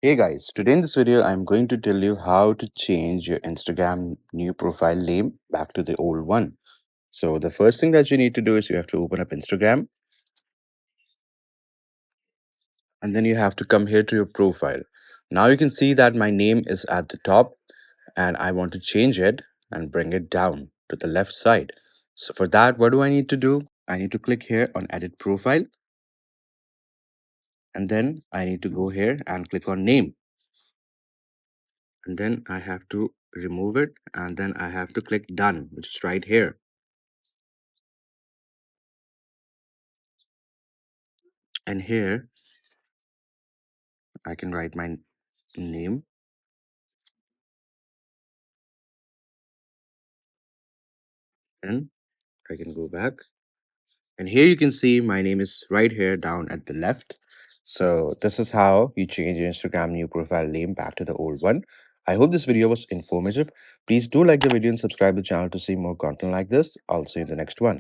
Hey guys, today in this video I'm going to tell you how to change your Instagram new profile name back to the old one. So the first thing that you need to do is you have to open up Instagram and then you have to come here to your profile. Now you can see that my name is at the top and I want to change it and bring it down to the left side. So for that, what do I need to do? I need to click here on edit profile and then I need to go here and click on name. And then I have to remove it and then I have to click done, which is right here. And here I can write my name. And I can go back. And here you can see my name is right here down at the left. So this is how you change your Instagram new profile name back to the old one. I hope this video was informative. Please do like the video and subscribe the channel to see more content like this. I'll see you in the next one.